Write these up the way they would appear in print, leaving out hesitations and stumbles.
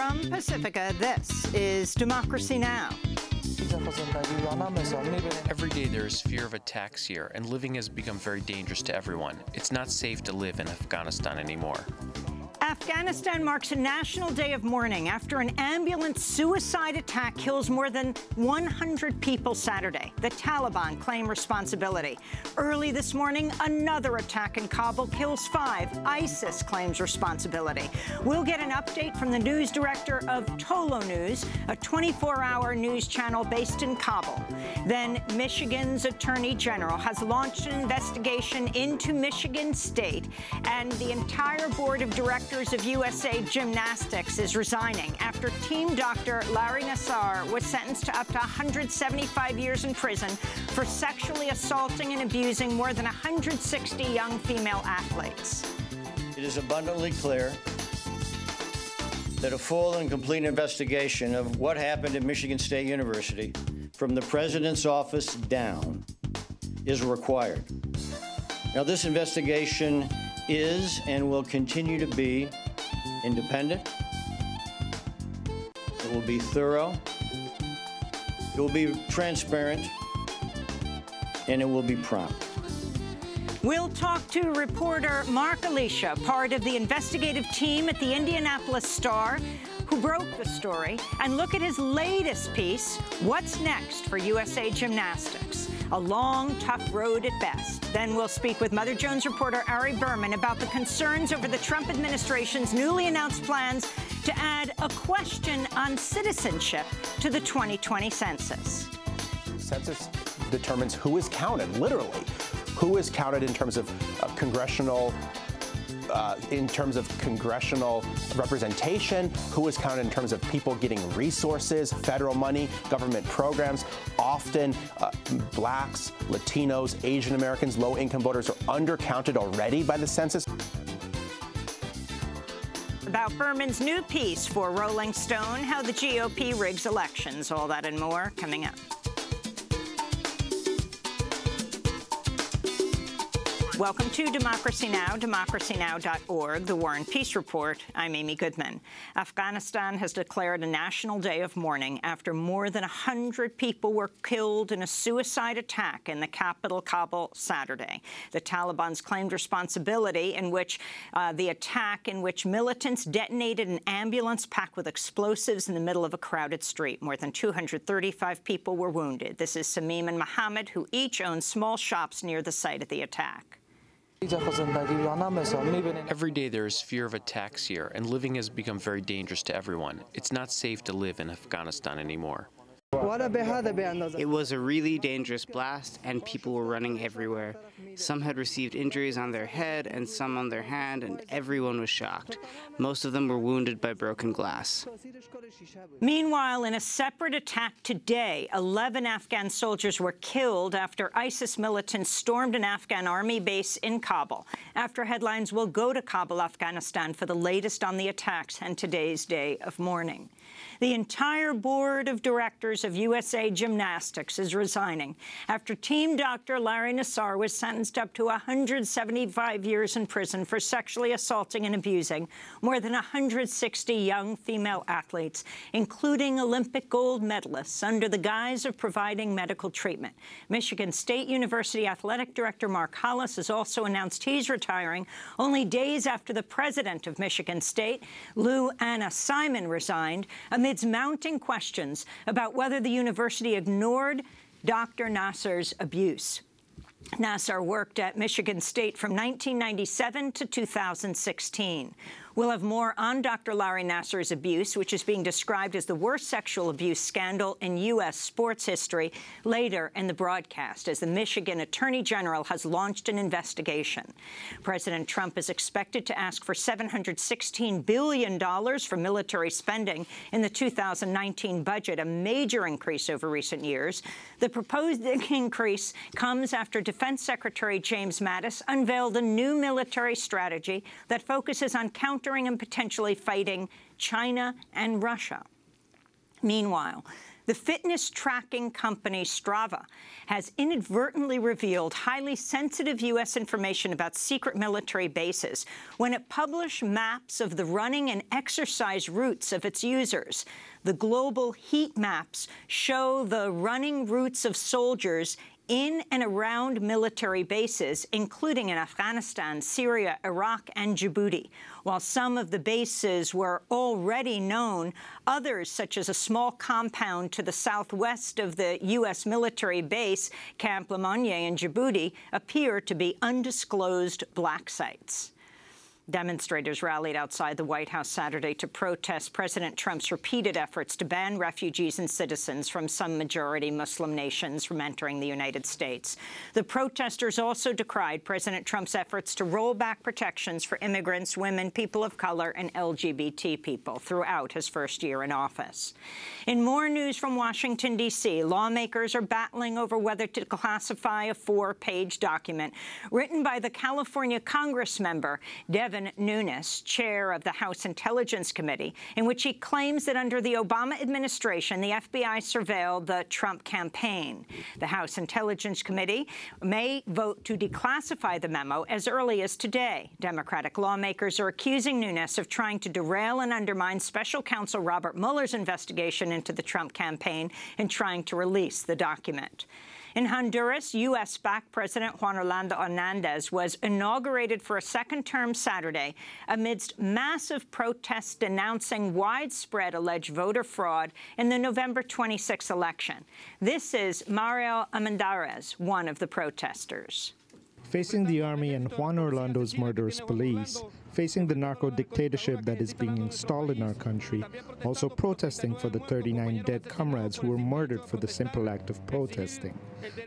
From Pacifica, this is Democracy Now! Every day there is fear of attacks here, and living has become very dangerous to everyone. It's not safe to live in Afghanistan anymore. Afghanistan marks a national day of mourning after an ambulance suicide attack kills more than 100 people Saturday. The Taliban claim responsibility. Early this morning, another attack in Kabul kills 5. ISIS claims responsibility. We'll get an update from the news director of Tolo News, a 24-hour news channel based in Kabul. Then Michigan's Attorney General has launched an investigation into Michigan State, and the entire board of directors of USA Gymnastics is resigning after team doctor Larry Nassar was sentenced to up to 175 years in prison for sexually assaulting and abusing more than 160 young female athletes. It is abundantly clear that a full and complete investigation of what happened at Michigan State University from the president's office down is required. Now, this investigation is and will continue to be independent. It will be thorough. It will be transparent. And it will be prompt. We'll talk to reporter Mark Alicia, part of the investigative team at the Indianapolis Star, who broke the story, and look at his latest piece, What's Next for USA Gymnastics? A long, tough road at best. Then we'll speak with Mother Jones reporter Ari Berman about the concerns over the Trump administration's newly announced plans to add a question on citizenship to the 2020 census. The census determines who is counted, literally. Who is counted in terms of congressional representation, who is counted in terms of people getting resources, federal money, government programs. Often blacks, Latinos, Asian Americans, low-income voters are undercounted already by the census. About Berman's new piece for Rolling Stone, how the GOP rigs elections. All that and more coming up. Welcome to Democracy Now!, democracynow.org, the War and Peace Report. I'm Amy Goodman. Afghanistan has declared a national day of mourning after more than 100 people were killed in a suicide attack in the capital, Kabul, Saturday. The Taliban's claimed responsibility in which the attack in which militants detonated an ambulance packed with explosives in the middle of a crowded street. More than 235 people were wounded. This is Samim and Mohammed, who each own small shops near the site of the attack. Every day there is fear of attacks here, and living has become very dangerous to everyone. It's not safe to live in Afghanistan anymore. It was a really dangerous blast, and people were running everywhere. Some had received injuries on their head and some on their hand, and everyone was shocked. Most of them were wounded by broken glass. Meanwhile, in a separate attack today, 11 Afghan soldiers were killed after ISIS militants stormed an Afghan army base in Kabul. After headlines, we'll go to Kabul, Afghanistan for the latest on the attacks and today's day of mourning. The entire board of directors of USA Gymnastics is resigning after team doctor Larry Nassar was sentenced up to 175 years in prison for sexually assaulting and abusing more than 160 young female athletes, including Olympic gold medalists, under the guise of providing medical treatment. Michigan State University athletic director Mark Hollis has also announced he's retiring only days after the president of Michigan State, Lou Anna Simon, resigned amidst mounting questions about whether the university ignored Dr. Nassar's abuse. Nassar worked at Michigan State from 1997 to 2016. We'll have more on Dr. Larry Nassar's abuse, which is being described as the worst sexual abuse scandal in U.S. sports history, later in the broadcast, as the Michigan Attorney General has launched an investigation. President Trump is expected to ask for $716 billion for military spending in the 2019 budget, a major increase over recent years. The proposed increase comes after Defense Secretary James Mattis unveiled a new military strategy that focuses on countering and potentially fighting China and Russia. Meanwhile, The fitness tracking company Strava has inadvertently revealed highly sensitive U.S. information about secret military bases when it published maps of the running and exercise routes of its users. The global heat maps show the running routes of soldiers in and around military bases, including in Afghanistan, Syria, Iraq, and Djibouti. While some of the bases were already known, others, such as a small compound to the southwest of the U.S. military base, Camp Lemonnier in Djibouti, appear to be undisclosed black sites. Demonstrators rallied outside the White House Saturday to protest President Trump's repeated efforts to ban refugees and citizens from some majority Muslim nations from entering the United States. The protesters also decried President Trump's efforts to roll back protections for immigrants, women, people of color, and LGBT people throughout his first year in office. In more news from Washington, D.C., lawmakers are battling over whether to classify a 4-page document written by the California Congress member Devin Nunes, chair of the House Intelligence Committee, in which he claims that under the Obama administration, the FBI surveilled the Trump campaign. The House Intelligence Committee may vote to declassify the memo as early as today. Democratic lawmakers are accusing Nunes of trying to derail and undermine Special Counsel Robert Mueller's investigation into the Trump campaign and trying to release the document. In Honduras, U.S.-backed President Juan Hernández was inaugurated for a second term Saturday amidst massive protests denouncing widespread alleged voter fraud in the November 26 election. This is Mario Armendariz, one of the protesters. Facing the army and Juan Orlando's murderous police, facing the narco dictatorship that is being installed in our country, also protesting for the 39 dead comrades who were murdered for the simple act of protesting,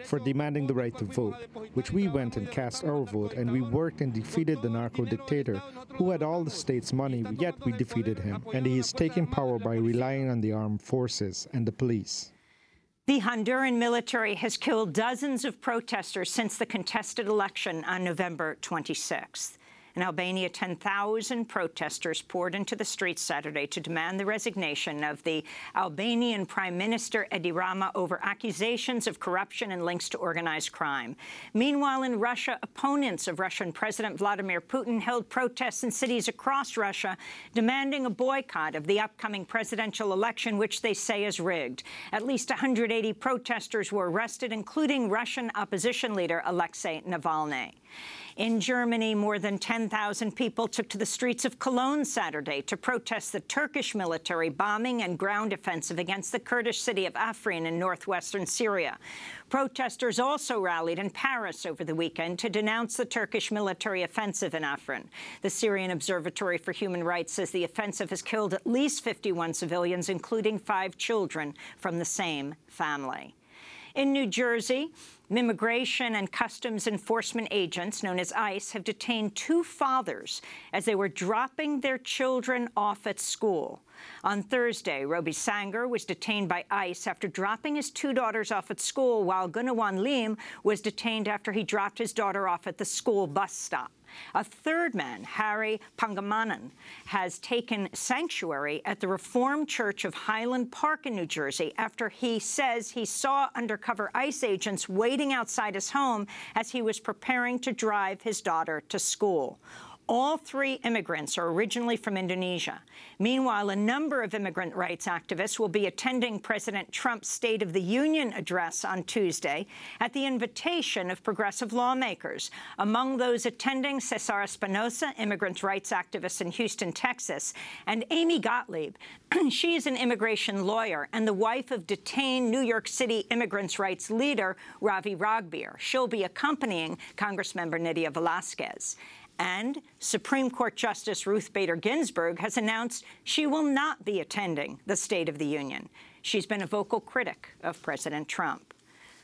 for demanding the right to vote, which we went and cast our vote, and we worked and defeated the narco dictator who had all the state's money, yet we defeated him, and he is taking power by relying on the armed forces and the police. The Honduran military has killed dozens of protesters since the contested election on November 26th. In Albania, 10,000 protesters poured into the streets Saturday to demand the resignation of the Albanian Prime Minister Edi Rama over accusations of corruption and links to organized crime. Meanwhile, in Russia, opponents of Russian President Vladimir Putin held protests in cities across Russia, demanding a boycott of the upcoming presidential election, which they say is rigged. At least 180 protesters were arrested, including Russian opposition leader Alexei Navalny. In Germany, more than 10,000 people took to the streets of Cologne Saturday to protest the Turkish military bombing and ground offensive against the Kurdish city of Afrin in northwestern Syria. Protesters also rallied in Paris over the weekend to denounce the Turkish military offensive in Afrin. The Syrian Observatory for Human Rights says the offensive has killed at least 51 civilians, including 5 children from the same family. In New Jersey, Immigration and Customs Enforcement agents, known as ICE, have detained 2 fathers as they were dropping their children off at school. On Thursday, Roby Sanger was detained by ICE after dropping his 2 daughters off at school, while Gunawan Lim was detained after he dropped his daughter off at the school bus stop. A third man, Harry Pangamanan, has taken sanctuary at the Reformed Church of Highland Park in New Jersey after he says he saw undercover ICE agents waiting outside his home as he was preparing to drive his daughter to school. All 3 immigrants are originally from Indonesia. Meanwhile, a number of immigrant rights activists will be attending President Trump's State of the Union address on Tuesday at the invitation of progressive lawmakers. Among those attending, Cesar Espinosa, immigrant rights activist in Houston, Texas, and Amy Gottlieb. She is an immigration lawyer and the wife of detained New York City immigrants' rights leader Ravi Ragbir. She'll be accompanying Congressmember Nydia Velázquez. And Supreme Court Justice Ruth Bader Ginsburg has announced she will not be attending the State of the Union. She's been a vocal critic of President Trump.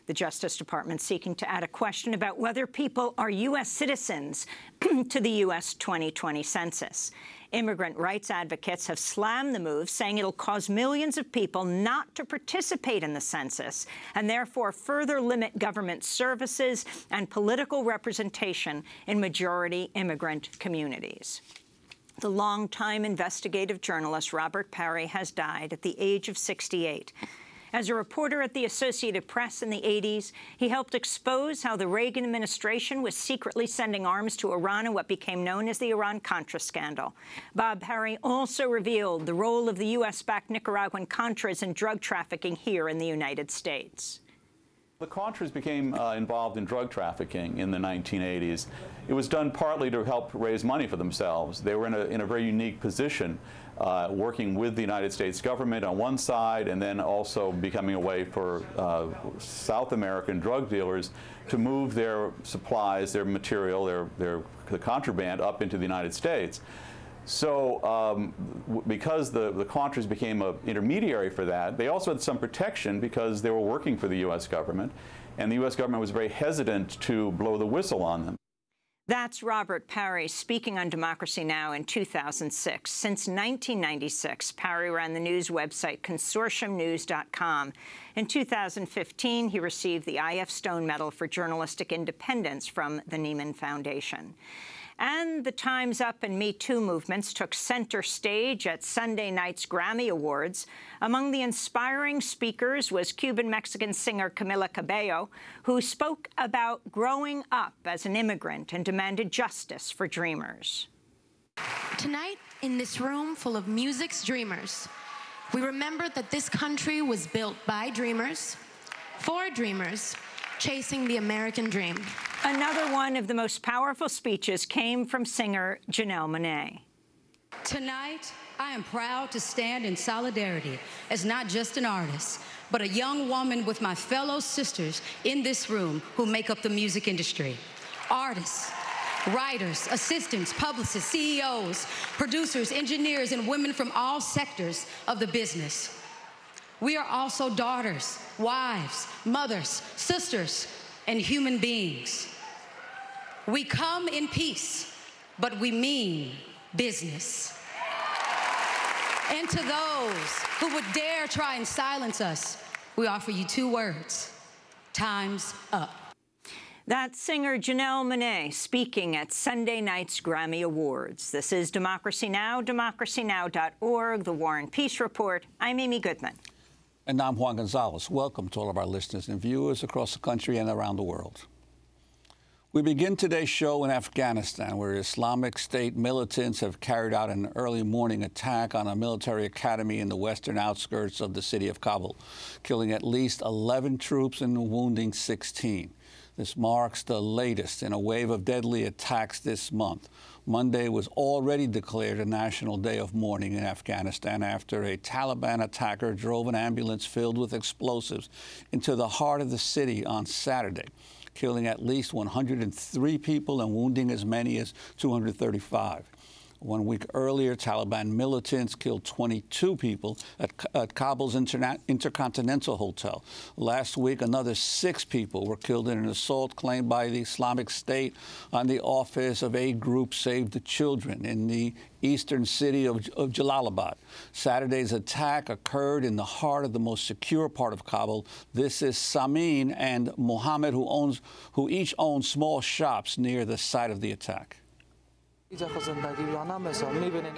The Justice Department seeking to add a question about whether people are U.S. citizens to the U.S. 2020 census. Immigrant rights advocates have slammed the move, saying it'll cause millions of people not to participate in the census and therefore further limit government services and political representation in majority immigrant communities. The longtime investigative journalist Robert Parry has died at the age of 68. As a reporter at the Associated Press in the 80s, he helped expose how the Reagan administration was secretly sending arms to Iran in what became known as the Iran-Contra scandal. Bob Perry also revealed the role of the U.S.-backed Nicaraguan Contras in drug trafficking here in the United States. The Contras became involved in drug trafficking in the 1980s. It was done partly to help raise money for themselves. They were in a very unique position, working with the United States government on one side and then also becoming a way for South American drug dealers to move their supplies, their material, the contraband up into the United States. So because the Contras became an intermediary for that, they also had some protection because they were working for the U.S. government, and the U.S. government was very hesitant to blow the whistle on them. That's Robert Parry speaking on Democracy Now! In 2006. Since 1996, Parry ran the news website consortiumnews.com. In 2015, he received the I.F. Stone Medal for Journalistic Independence from the Neiman Foundation. And the Time's Up and Me Too movements took center stage at Sunday night's Grammy Awards. Among the inspiring speakers was Cuban-Mexican singer Camila Cabello, who spoke about growing up as an immigrant and demanded justice for dreamers. Tonight, in this room full of music's dreamers, we remember that this country was built by dreamers, for dreamers, chasing the American dream. Another one of the most powerful speeches came from singer Janelle Monáe. Tonight, I am proud to stand in solidarity as not just an artist, but a young woman with my fellow sisters in this room who make up the music industry. Artists, writers, assistants, publicists, CEOs, producers, engineers, and women from all sectors of the business. We are also daughters, wives, mothers, sisters, and human beings. We come in peace, but we mean business. And to those who would dare try and silence us, we offer you two words: time's up. That's singer Janelle Monáe speaking at Sunday night's Grammy Awards. This is Democracy Now!, democracynow.org, The War and Peace Report. I'm Amy Goodman. And I'm Juan Gonzalez. Welcome to all of our listeners and viewers across the country and around the world. We begin today's show in Afghanistan, where Islamic State militants have carried out an early morning attack on a military academy in the western outskirts of the city of Kabul, killing at least 11 troops and wounding 16. This marks the latest in a wave of deadly attacks this month. Monday was already declared a national day of mourning in Afghanistan after a Taliban attacker drove an ambulance filled with explosives into the heart of the city on Saturday, killing at least 103 people and wounding as many as 235. 1 week earlier, Taliban militants killed 22 people at Kabul's Intercontinental Hotel. Last week, another 6 people were killed in an assault claimed by the Islamic State on the office of aid group Save the Children in the eastern city of Jalalabad. Saturday's attack occurred in the heart of the most secure part of Kabul. This is Samin and Mohammed, who each own small shops near the site of the attack.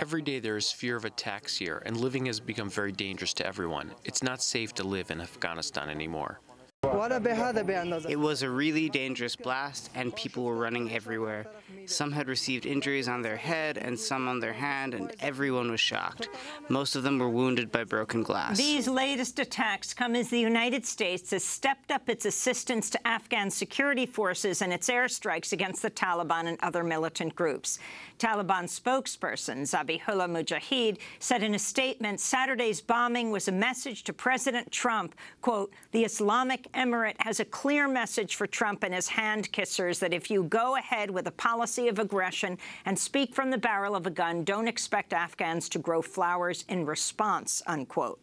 Every day there is fear of attacks here, and living has become very dangerous to everyone. It's not safe to live in Afghanistan anymore. It was a really dangerous blast, and people were running everywhere. Some had received injuries on their head and some on their hand, and everyone was shocked. Most of them were wounded by broken glass. These latest attacks come as the United States has stepped up its assistance to Afghan security forces and its airstrikes against the Taliban and other militant groups. Taliban spokesperson Zabihullah Mujahid said in a statement Saturday's bombing was a message to President Trump, quote, "The Islamic Emirate has a clear message for Trump and his hand-kissers that if you go ahead with a policy of aggression and speak from the barrel of a gun, don't expect Afghans to grow flowers in response," unquote.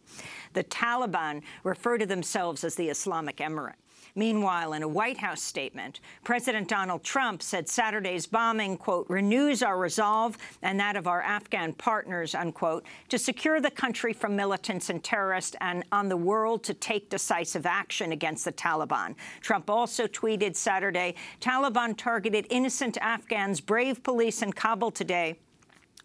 The Taliban refer to themselves as the Islamic Emirate. Meanwhile, in a White House statement, President Donald Trump said Saturday's bombing, quote, "renews our resolve and that of our Afghan partners," unquote, to secure the country from militants and terrorists and on the world to take decisive action against the Taliban. Trump also tweeted Saturday, "Taliban targeted innocent Afghans, brave police in Kabul today.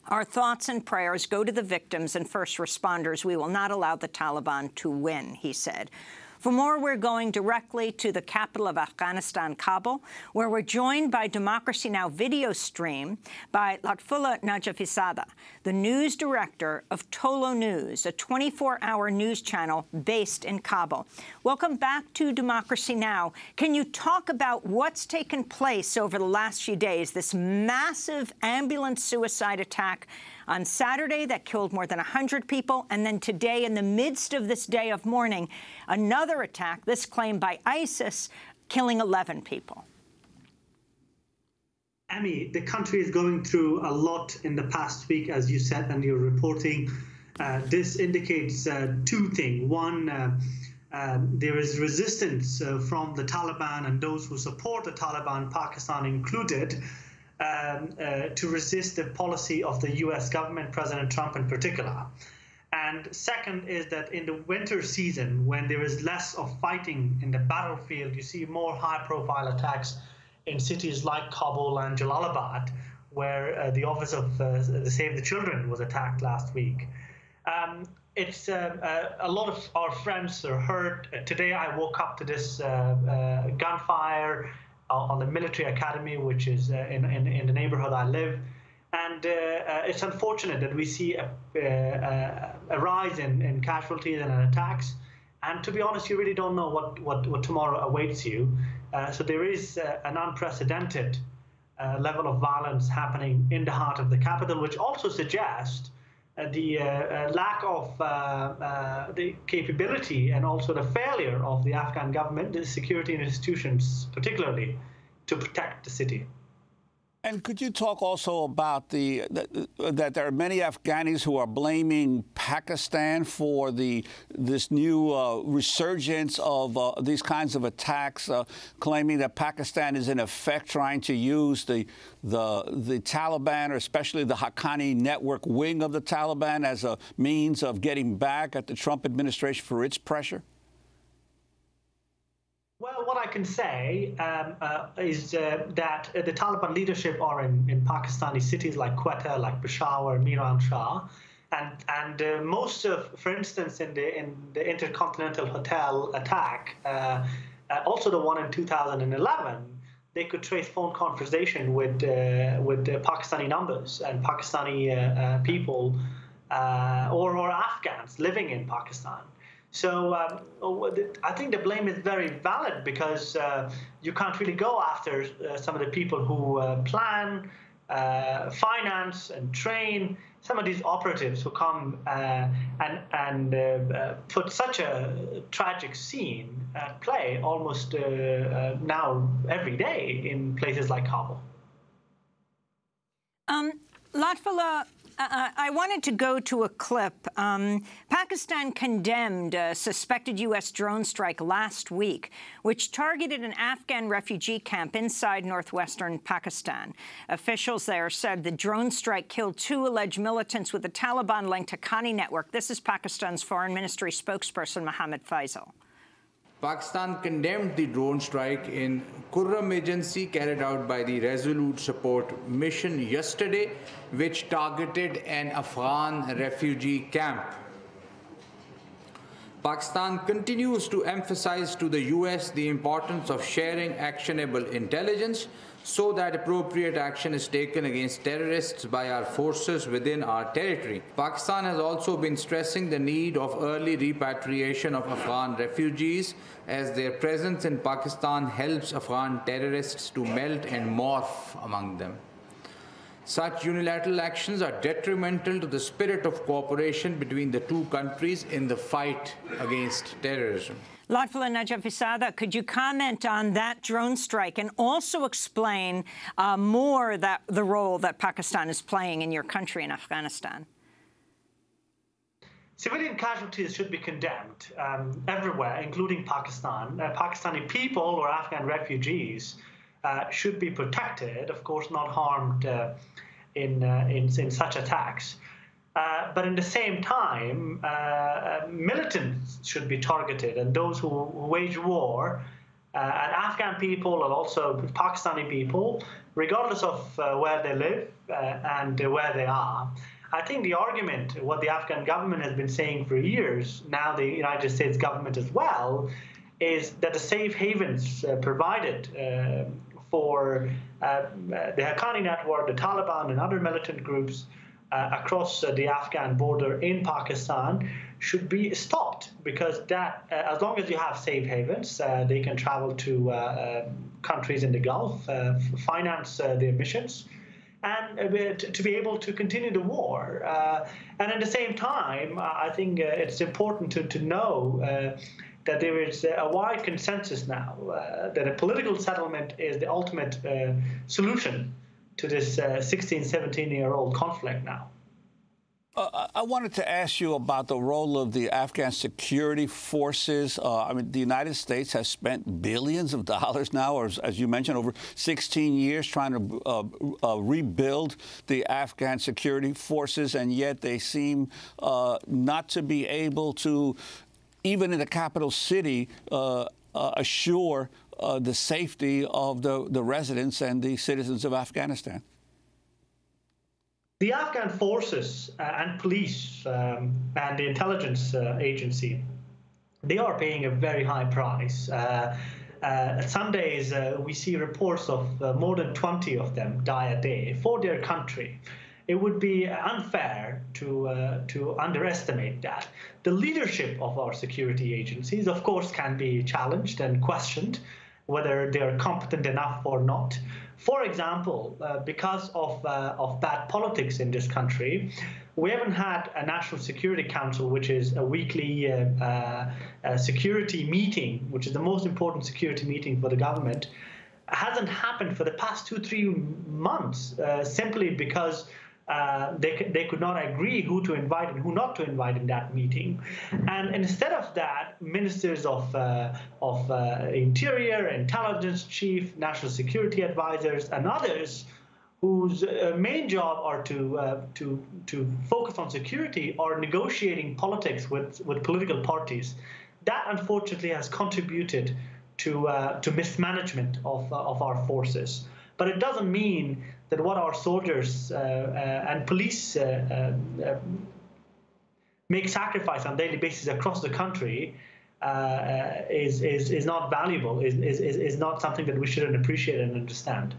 Our thoughts and prayers go to the victims and first responders. We will not allow the Taliban to win, he said. For more, we're going directly to the capital of Afghanistan, Kabul, where we're joined by Democracy Now! Video stream by Lutfullah Najafizadeh, the news director of Tolo News, a 24-hour news channel based in Kabul. Welcome back to Democracy Now! Can you talk about what's taken place over the last few days, this massive ambulance suicide attack on Saturday that killed more than 100 people, and then today, in the midst of this day of mourning, another attack, this claim by ISIS, killing 11 people? Amy, the country is going through a lot in the past week, as you said, and you're reporting. This indicates two things. One, there is resistance from the Taliban and those who support the Taliban, Pakistan included, to resist the policy of the U.S. government, President Trump in particular. And second is that in the winter season, when there is less of fighting in the battlefield, you see more high-profile attacks in cities like Kabul and Jalalabad, where the office of the Save the Children was attacked last week. It's a lot of our friends are hurt. Today I woke up to this gunfire on the military academy, which is in the neighborhood I live. And it's unfortunate that we see a rise in casualties and attacks. And to be honest, you really don't know what tomorrow awaits you. So there is an unprecedented level of violence happening in the heart of the capital, which also suggests the lack of the capability and also the failure of the Afghan government, the security institutions particularly, to protect the city. And could you talk also about that there are many Afghanis who are blaming Pakistan for this new resurgence of these kinds of attacks, claiming that Pakistan is in effect trying to use the Taliban, or especially the Haqqani network wing of the Taliban, as a means of getting back at the Trump administration for its pressure? Well, what I can say is that the Taliban leadership are in Pakistani cities like Quetta, like Peshawar, Miran Shah, and most of, for instance, in the Intercontinental Hotel attack, also the one in 2011, they could trace phone conversation with Pakistani numbers and Pakistani people or Afghans living in Pakistan. So I think the blame is very valid, because you can't really go after some of the people who plan, finance, and train some of these operatives who come and put such a tragic scene at play almost now every day in places like Kabul. Lutfullah, I wanted to go to a clip. Pakistan condemned a suspected U.S. drone strike last week, which targeted an Afghan refugee camp inside northwestern Pakistan. Officials there said the drone strike killed 2 alleged militants with the Taliban-linked Haqqani network. This is Pakistan's Foreign Ministry spokesperson, Mohammed Faisal. Pakistan condemned the drone strike in Qurram agency carried out by the Resolute Support Mission yesterday, which targeted an Afghan refugee camp. Pakistan continues to emphasize to the U.S. the importance of sharing actionable intelligence so that appropriate action is taken against terrorists by our forces within our territory. Pakistan has also been stressing the need of early repatriation of Afghan refugees, as their presence in Pakistan helps Afghan terrorists to melt and morph among them. Such unilateral actions are detrimental to the spirit of cooperation between the two countries in the fight against terrorism. Lutfullah Najafizadeh, could you comment on that drone strike and also explain more the role that Pakistan is playing in your country in Afghanistan? Civilian casualties should be condemned everywhere, including Pakistan. Pakistani people or Afghan refugees should be protected, of course not harmed in such attacks. But in the same time, militants should be targeted, and those who wage war And Afghan people and also Pakistani people, regardless of where they live and where they are. I think the argument, what the Afghan government has been saying for years, now the United States government as well, is that the safe havens provided for the Haqqani network, the Taliban and other militant groups across the Afghan border in Pakistan should be stopped, because that, as long as you have safe havens, they can travel to countries in the Gulf, finance their missions, and to be able to continue the war. And at the same time, I think it's important to know that there is a wide consensus now that a political settlement is the ultimate solution to this 16, 17-year-old conflict now. I wanted to ask you about the role of the Afghan security forces. I mean, the United States has spent billions of dollars now, or as you mentioned, over 16 years trying to rebuild the Afghan security forces, and yet they seem not to be able to, even in the capital city, assure the safety of the residents and the citizens of Afghanistan. The Afghan forces and police and the intelligence agency, they are paying a very high price. Some days we see reports of more than 20 of them die a day for their country. It would be unfair to underestimate that. The leadership of our security agencies, of course, can be challenged and questioned, whether they are competent enough or not. For example, because of bad politics in this country, we haven't had a National Security Council, which is a weekly security meeting, which is the most important security meeting for the government, hasn't happened for the past 2-3 months, simply because they could not agree who to invite and who not to invite in that meeting. And instead of that, ministers of Interior, Intelligence Chief, National Security Advisors, and others whose main job are to focus on security are negotiating politics with political parties. That, unfortunately, has contributed to mismanagement of our forces. But it doesn't mean that what our soldiers and police make sacrifice on a daily basis across the country is not valuable, is not something that we shouldn't appreciate and understand.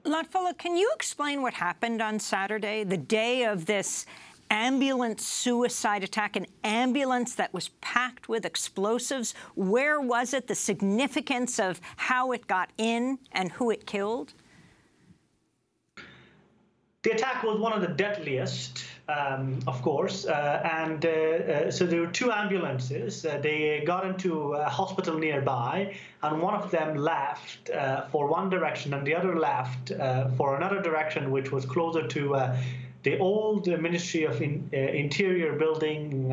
Lutfullah, can you explain what happened on Saturday, the day of this ambulance suicide attack, an ambulance that was packed with explosives? Where was it? The significance of how it got in and who it killed? The attack was one of the deadliest, of course, so there were 2 ambulances. They got into a hospital nearby, and one of them left for one direction, and the other left for another direction, which was closer to the old Ministry of Interior building,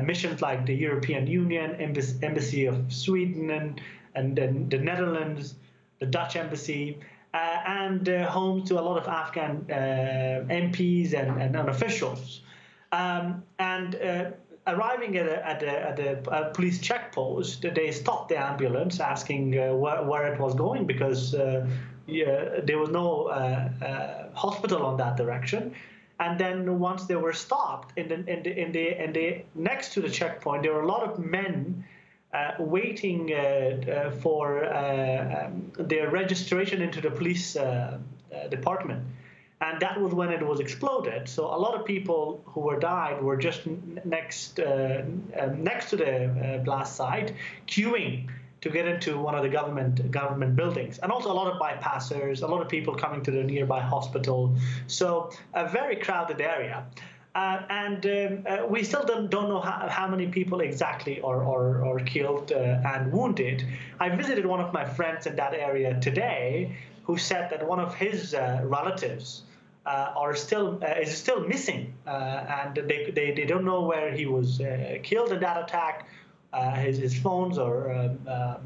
missions like the European Union, Embassy of Sweden, and the Netherlands, the Dutch Embassy, and home to a lot of Afghan MPs and officials. Arriving at a police checkpost, they stopped the ambulance, asking where it was going, because there was no hospital on that direction. And then once they were stopped, in the next to the checkpoint, there were a lot of men waiting for their registration into the police department. And that was when it was exploded. So a lot of people who were died were just next to the blast site, queuing to get into one of the government buildings. And also a lot of bypassers, a lot of people coming to the nearby hospital. So a very crowded area. We still don't know how many people exactly are killed and wounded. I visited one of my friends in that area today, who said that one of his relatives is still missing, and they don't know where he was killed in that attack. His phones are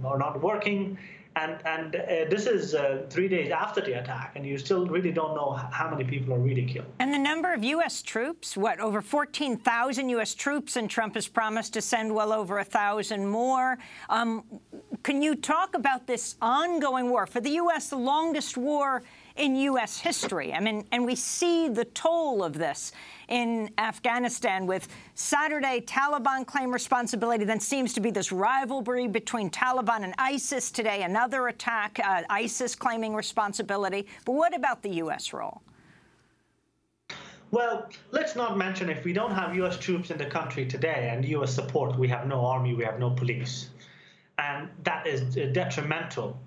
not working. And this is 3 days after the attack, and you still really don't know how many people are really killed. And the number of U.S. troops, what, over 14,000 U.S. troops, and Trump has promised to send well over 1,000 more. Can you talk about this ongoing war? For the U.S., the longest war in U.S. history. I mean, and we see the toll of this in Afghanistan with Saturday, Taliban claim responsibility, then seems to be this rivalry between Taliban and ISIS. Today, another attack, ISIS claiming responsibility. But what about the U.S. role? Well, let's not mention if we don't have U.S. troops in the country today and U.S. support, we have no army, we have no police. And that is detrimental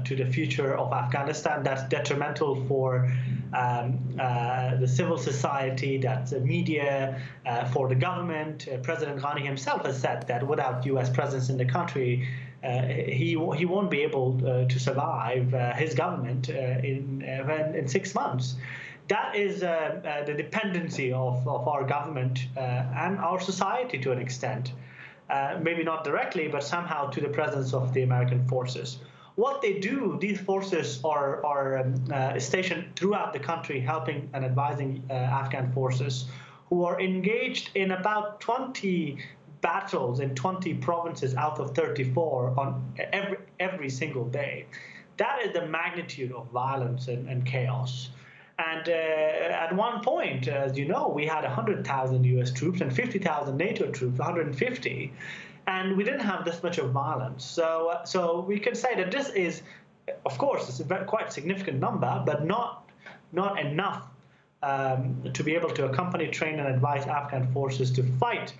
to the future of Afghanistan. That's detrimental for the civil society, that's the media, for the government. President Ghani himself has said that without U.S. presence in the country, he won't be able to survive his government in 6 months. That is the dependency of our government and our society to an extent. Maybe not directly, but somehow to the presence of the American forces. What they do, these forces are stationed throughout the country, helping and advising Afghan forces who are engaged in about 20 battles in 20 provinces out of 34 on every single day. That is the magnitude of violence and chaos. And at one point, as you know, we had 100,000 U.S. troops and 50,000 NATO troops, 150, and we didn't have this much of violence. So we can say that this is, of course, it's a quite significant number, but not enough to be able to accompany, train, and advise Afghan forces to fight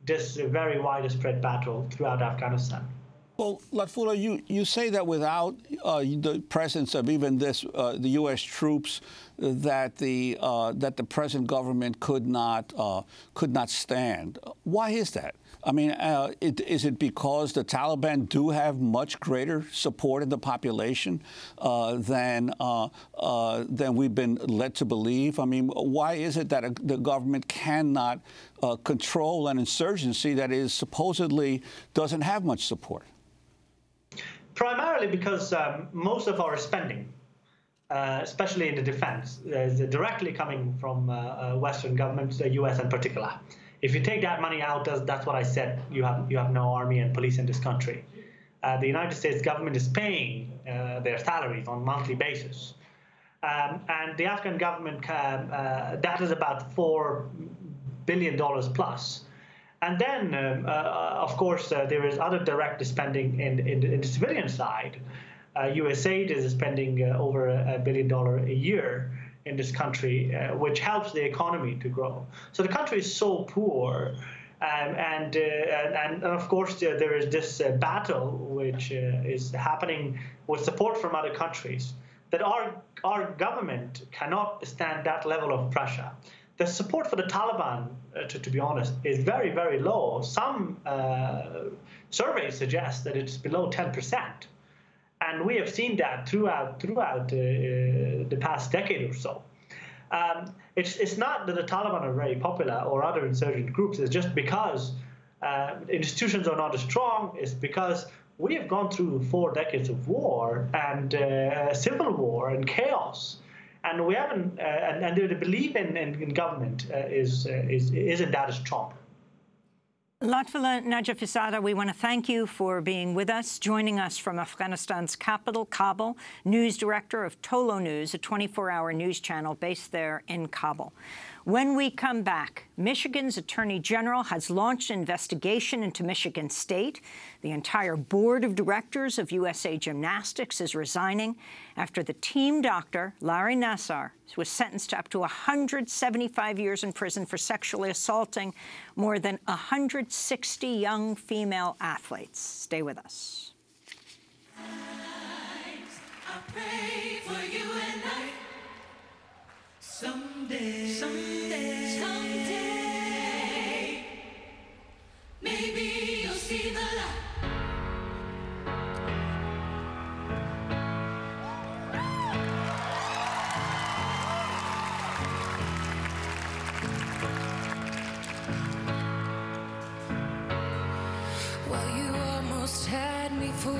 this very widespread battle throughout Afghanistan. Well, Lutfullah, you say that without the presence of even this, the U.S. troops, that the present government could not stand. Why is that? I mean, is it because the Taliban do have much greater support in the population than we've been led to believe? I mean, why is it that the government cannot control an insurgency that is supposedly doesn't have much support? Primarily because most of our spending, especially in the defense, is directly coming from Western governments, the U.S. in particular. If you take that money out, that's what I said, you have no army and police in this country. The United States government is paying their salaries on a monthly basis. And the Afghan government, that is about $4 billion plus. And then, of course, there is other direct spending in the civilian side. USAID is spending over $1 billion a year in this country, which helps the economy to grow. So the country is so poor, and of course there is this battle which is happening with support from other countries that our government cannot stand that level of pressure. The support for the Taliban, to be honest, is very, very low. Some surveys suggest that it's below 10%. And we have seen that throughout the past decade or so. It's not that the Taliban are very popular or other insurgent groups. It's just because institutions are not as strong. It's because we have gone through 4 decades of war and civil war and chaos. And we haven't, and the belief in government isn't that strong. Lutfullah Najafzada, we want to thank you for being with us, joining us from Afghanistan's capital, Kabul, news director of Tolo News, a 24-hour news channel based there in Kabul. When we come back, Michigan's Attorney General has launched an investigation into Michigan State. The entire board of directors of USA Gymnastics is resigning after the team doctor, Larry Nassar, was sentenced to up to 175 years in prison for sexually assaulting more than 160 young female athletes. Stay with us. I pray for you and I. Someday, maybe you'll see the light. Well, you almost had me fooled.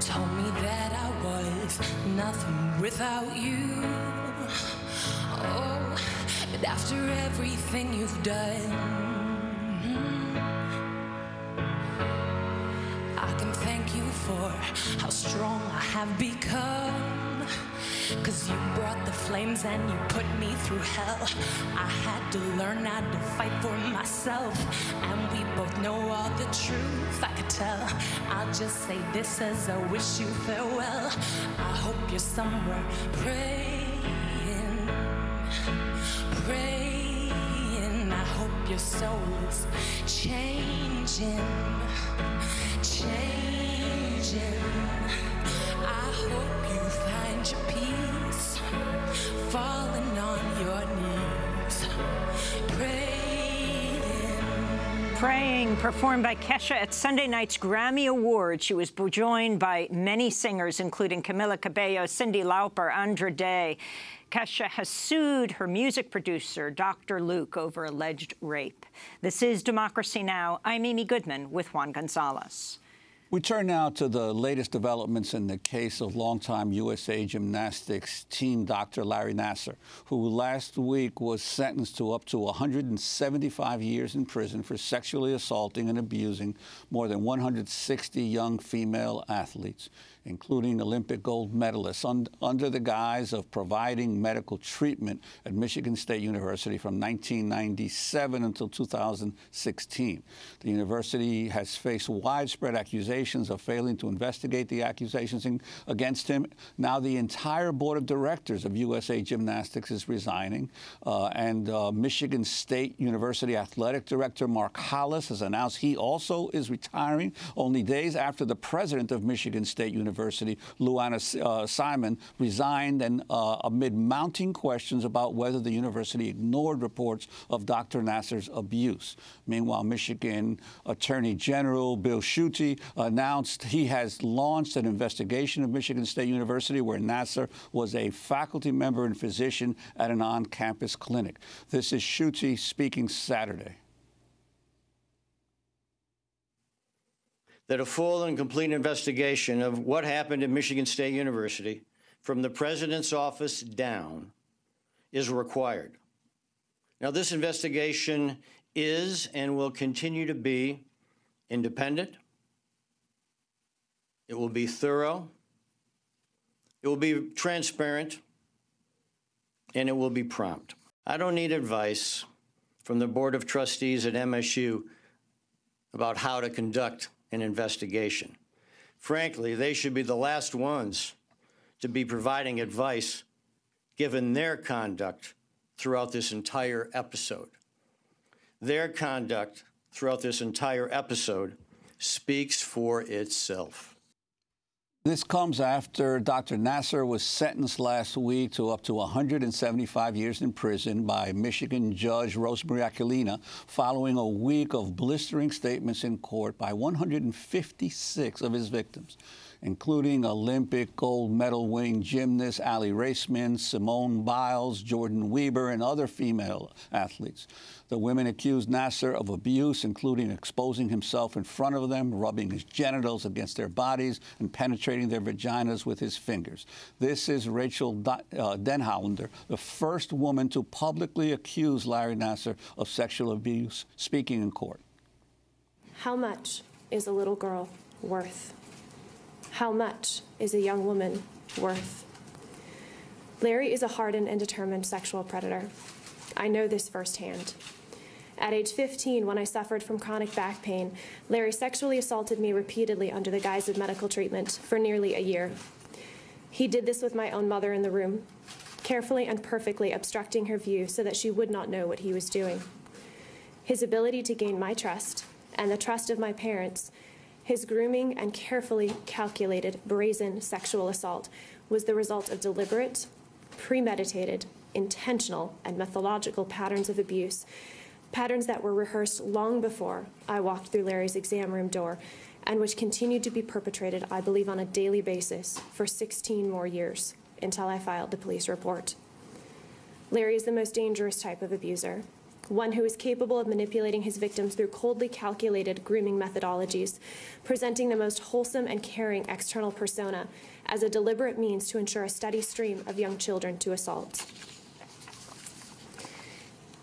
Told me that I was nothing without you. Oh, but after everything you've done, can thank you for how strong I have become. 'Cause you brought the flames and you put me through hell. I had to learn how to fight for myself, and we both know all the truth I could tell. I'll just say this as I wish you farewell. I hope you're somewhere praying, praying. I hope your soul is changing, changing. I hope you find your peace, falling on your knees, praying. Praying, performed by Kesha at Sunday night's Grammy Awards. She was joined by many singers, including Camila Cabello, Cyndi Lauper, Andra Day. Kesha has sued her music producer, Dr. Luke, over alleged rape. This is Democracy Now! I'm Amy Goodman with Juan Gonzalez. We turn now to the latest developments in the case of longtime USA Gymnastics team doctor Larry Nassar, who last week was sentenced to up to 175 years in prison for sexually assaulting and abusing more than 160 young female athletes, including Olympic gold medalists, under the guise of providing medical treatment at Michigan State University from 1997 until 2016. The university has faced widespread accusations of failing to investigate the accusations against him. Now the entire board of directors of USA Gymnastics is resigning, and Michigan State University athletic director Mark Hollis has announced he also is retiring only days after the president of Michigan State University, Luana Simon, resigned, and amid mounting questions about whether the university ignored reports of Dr. Nassar's abuse. Meanwhile, Michigan Attorney General Bill Schuette announced he has launched an investigation of Michigan State University, where Nassar was a faculty member and physician at an on-campus clinic. This is Schuette speaking Saturday. That a full and complete investigation of what happened at Michigan State University from the president's office down is required. Now, this investigation is and will continue to be independent. It will be thorough. It will be transparent, and it will be prompt. I don't need advice from the Board of Trustees at MSU about how to conduct an investigation. Frankly, they should be the last ones to be providing advice given their conduct throughout this entire episode. Their conduct throughout this entire episode speaks for itself. This comes after Dr. Nassar was sentenced last week to up to 175 years in prison by Michigan Judge Rosemary Aquilina, following a week of blistering statements in court by 156 of his victims, including Olympic gold medal winning gymnast Allie Raceman, Simone Biles, Jordan Weber, and other female athletes. The women accused Nassar of abuse, including exposing himself in front of them, rubbing his genitals against their bodies, and penetrating their vaginas with his fingers. This is Rachel Denhollander, the first woman to publicly accuse Larry Nassar of sexual abuse, speaking in court. How much is a little girl worth? How much is a young woman worth? Larry is a hardened and determined sexual predator. I know this firsthand. At age 15, when I suffered from chronic back pain, Larry sexually assaulted me repeatedly under the guise of medical treatment for nearly a year. He did this with my own mother in the room, carefully and perfectly obstructing her view so that she would not know what he was doing. His ability to gain my trust and the trust of my parents, his grooming and carefully calculated, brazen sexual assault was the result of deliberate, premeditated, intentional, and methodological patterns of abuse, patterns that were rehearsed long before I walked through Larry's exam room door, and which continued to be perpetrated, I believe, on a daily basis for 16 more years until I filed the police report. Larry is the most dangerous type of abuser, one who is capable of manipulating his victims through coldly calculated grooming methodologies, presenting the most wholesome and caring external persona as a deliberate means to ensure a steady stream of young children to assault.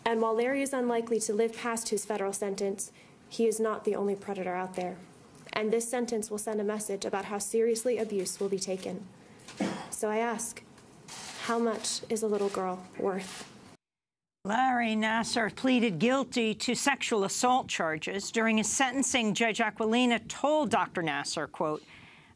And while Larry is unlikely to live past his federal sentence, he is not the only predator out there. And this sentence will send a message about how seriously abuse will be taken. So I ask, how much is a little girl worth? Larry Nassar pleaded guilty to sexual assault charges. During his sentencing, Judge Aquilina told Dr. Nassar, quote,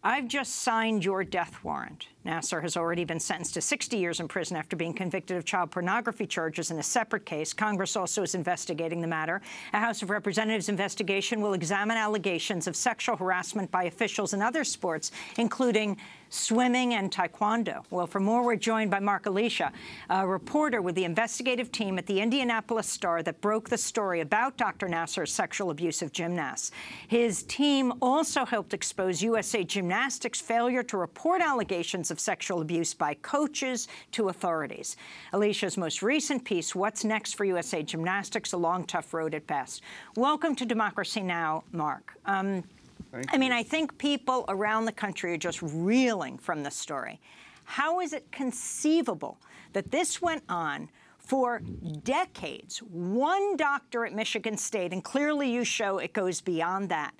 "I've just signed your death warrant." Nassar has already been sentenced to 60 years in prison after being convicted of child pornography charges in a separate case. Congress also is investigating the matter. A House of Representatives investigation will examine allegations of sexual harassment by officials in other sports, including swimming and taekwondo. Well, for more, we're joined by Mark Alicia, a reporter with the investigative team at the Indianapolis Star that broke the story about Dr. Nassar's sexual abuse of gymnasts. His team also helped expose USA Gymnastics' failure to report allegations of sexual abuse by coaches to authorities. Alicia's most recent piece, What's Next for USA Gymnastics? A Long, Tough Road at Best. Welcome to Democracy Now!, Mark. I mean, I think people around the country are just reeling from this story. How is it conceivable that this went on for decades? One doctor at Michigan State, and clearly you show it goes beyond that.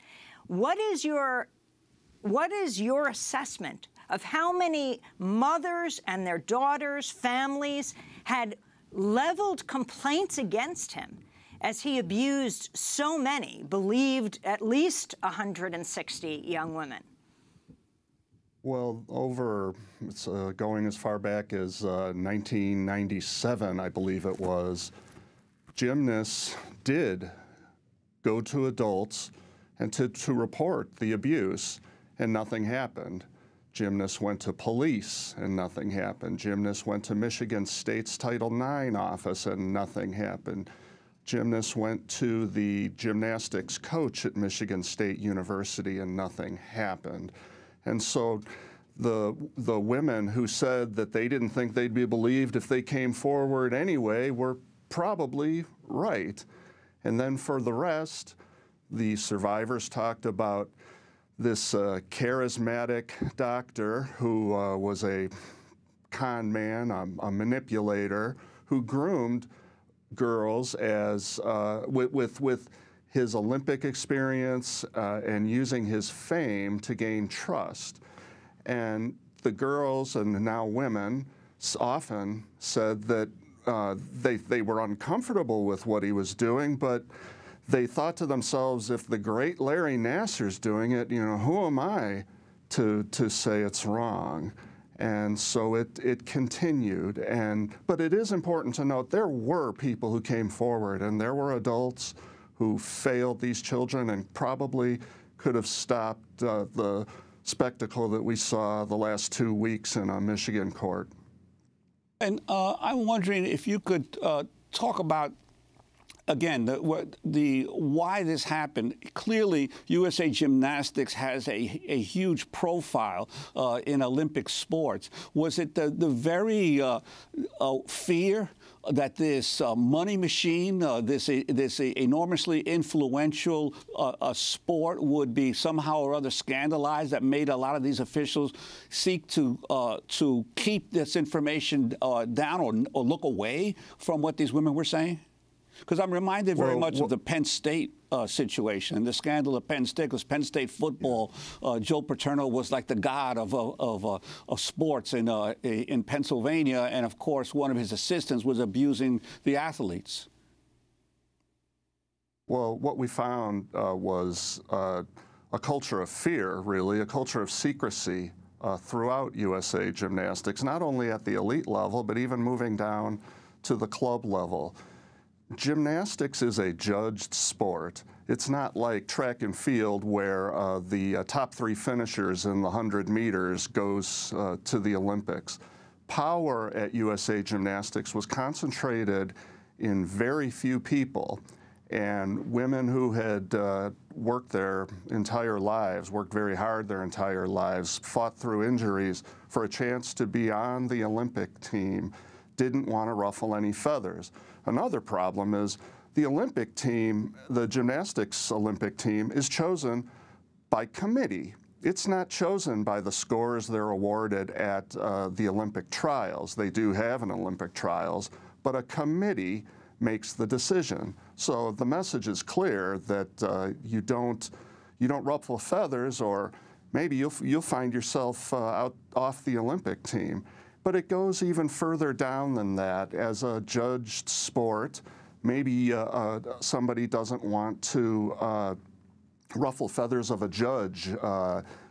What is your assessment of how many mothers and their daughters, families, had leveled complaints against him as he abused so many, believed at least 160 young women? Well, it's going as far back as 1997, I believe it was, gymnasts did go to adults and to report the abuse, and nothing happened. Gymnasts went to police, and nothing happened. Gymnasts went to Michigan State's Title IX office, and nothing happened. Gymnasts went to the gymnastics coach at Michigan State University, and nothing happened. And so the women who said that they didn't think they'd be believed if they came forward anyway were probably right. And then for the rest, the survivors talked about this charismatic doctor who was a con man, a manipulator, who groomed girls as with his Olympic experience and using his fame to gain trust. And the girls, and now women, often said that they were uncomfortable with what he was doing, but they thought to themselves, if the great Larry Nassar's doing it, you know, who am I to say it's wrong? And so it continued. But it is important to note there were people who came forward, and there were adults who failed these children and probably could have stopped the spectacle that we saw the last 2 weeks in a Michigan court. And I'm wondering if you could talk about, again, why this happened. Clearly, USA Gymnastics has a huge profile in Olympic sports. Was it the very fear that this money machine, this enormously influential sport would be somehow or other scandalized that made a lot of these officials seek to keep this information down or look away from what these women were saying? Because I'm reminded very much of the Penn State situation and the scandal of Penn State. Because Penn State football, Joe Paterno was like the god of sports in Pennsylvania, and of course one of his assistants was abusing the athletes. Well, what we found was a culture of fear, really, a culture of secrecy throughout USA Gymnastics, not only at the elite level, but even moving down to the club level. Gymnastics is a judged sport. It's not like track and field where the top 3 finishers in the 100 meters goes to the Olympics. Power at USA Gymnastics was concentrated in very few people, and women who had worked their entire lives, worked very hard their entire lives, fought through injuries for a chance to be on the Olympic team, didn't want to ruffle any feathers. Another problem is the Olympic team, the gymnastics Olympic team, is chosen by committee. It's not chosen by the scores they're awarded at the Olympic trials. They do have an Olympic trials, but a committee makes the decision. So the message is clear that you don't you don't ruffle feathers, or maybe you'll find yourself out off the Olympic team. But it goes even further down than that. As a judged sport, maybe somebody doesn't want to ruffle feathers of a judge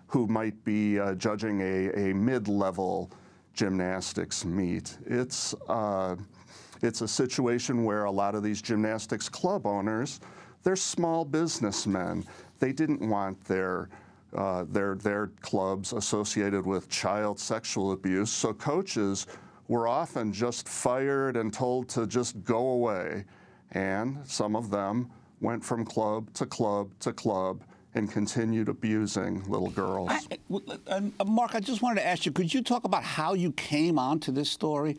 who might be judging a mid-level gymnastics meet. It's a situation where a lot of these gymnastics club owners, they're small businessmen. They didn't want their clubs associated with child sexual abuse, so coaches were often just fired and told to just go away. And some of them went from club to club to club and continued abusing little girls. Mark, I just wanted to ask you, could you talk about how you came onto this story?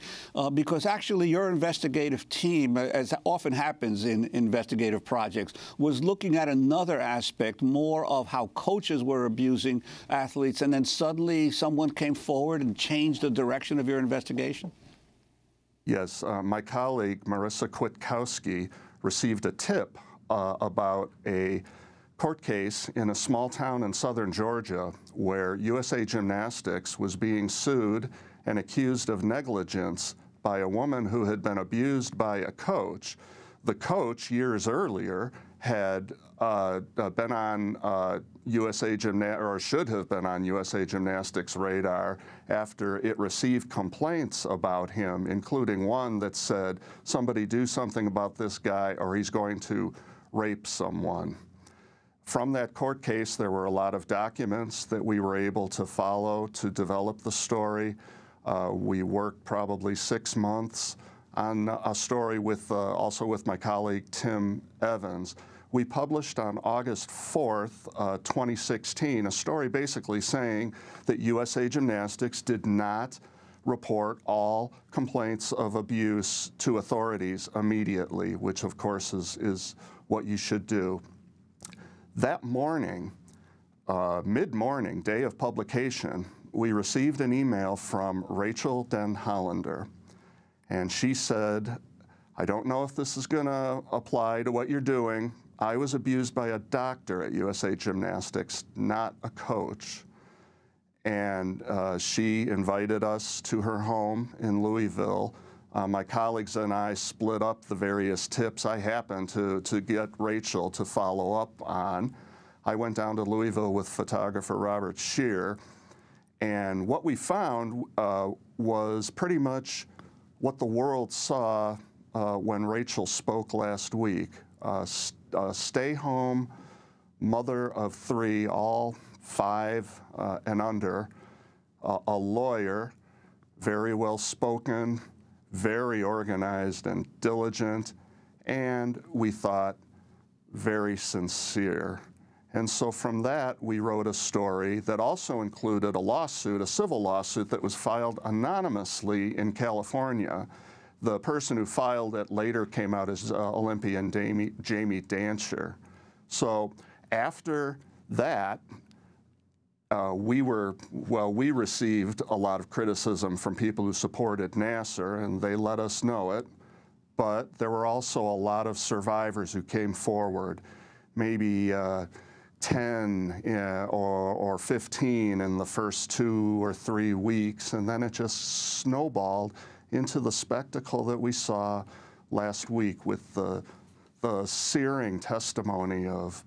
Because actually your investigative team, as often happens in investigative projects, was looking at another aspect, more of how coaches were abusing athletes, and then suddenly someone came forward and changed the direction of your investigation? Yes, my colleague, Marissa Kwiatkowski, received a tip about a court case in a small town in southern Georgia where USA Gymnastics was being sued and accused of negligence by a woman who had been abused by a coach. The coach, years earlier, had been on USA Gymnastics, or should have been on USA Gymnastics' radar after it received complaints about him, including one that said, somebody do something about this guy or he's going to rape someone. From that court case, there were a lot of documents that we were able to follow to develop the story. We worked probably 6 months on a story with also with my colleague Tim Evans. We published on August 4th, 2016, a story basically saying that USA Gymnastics did not report all complaints of abuse to authorities immediately, which of course is what you should do. That morning, mid-morning, day of publication, we received an email from Rachel Den Hollander, and she said, I don't know if this is going to apply to what you're doing. I was abused by a doctor at USA Gymnastics, not a coach. And she invited us to her home in Louisville. My colleagues and I split up the various tips I happened to get Rachel to follow up on. I went down to Louisville with photographer Robert Scheer, and what we found was pretty much what the world saw when Rachel spoke last week. Stay-home mother of 3, all 5 and under, a lawyer, very well-spoken, very organized and diligent, and we thought very sincere. And so from that, we wrote a story that also included a lawsuit, a civil lawsuit that was filed anonymously in California. The person who filed it later came out as Olympian Jamie Dancher. So after that, we received a lot of criticism from people who supported Nasser, and they let us know it. But there were also a lot of survivors who came forward, maybe 10 or 15 in the first 2 or 3 weeks, and then it just snowballed into the spectacle that we saw last week with the searing testimony of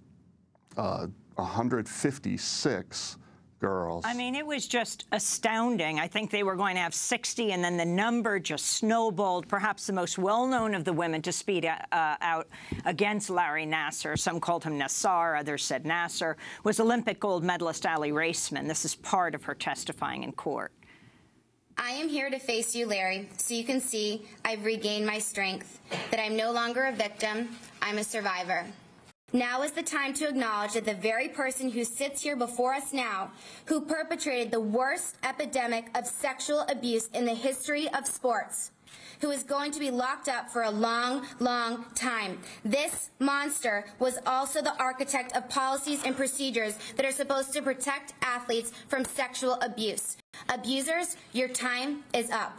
156 girls. I mean, it was just astounding. I think they were going to have 60, and then the number just snowballed. Perhaps the most well-known of the women to speak out against Larry Nasser, some called him Nassar, others said Nasser, was Olympic gold medalist Ali Raceman. This is part of her testifying in court. I am here to face you, Larry, so you can see I've regained my strength, that I'm no longer a victim, I'm a survivor. Now is the time to acknowledge that the very person who sits here before us now, who perpetrated the worst epidemic of sexual abuse in the history of sports, who is going to be locked up for a long, long time. This monster was also the architect of policies and procedures that are supposed to protect athletes from sexual abuse. Abusers, your time is up.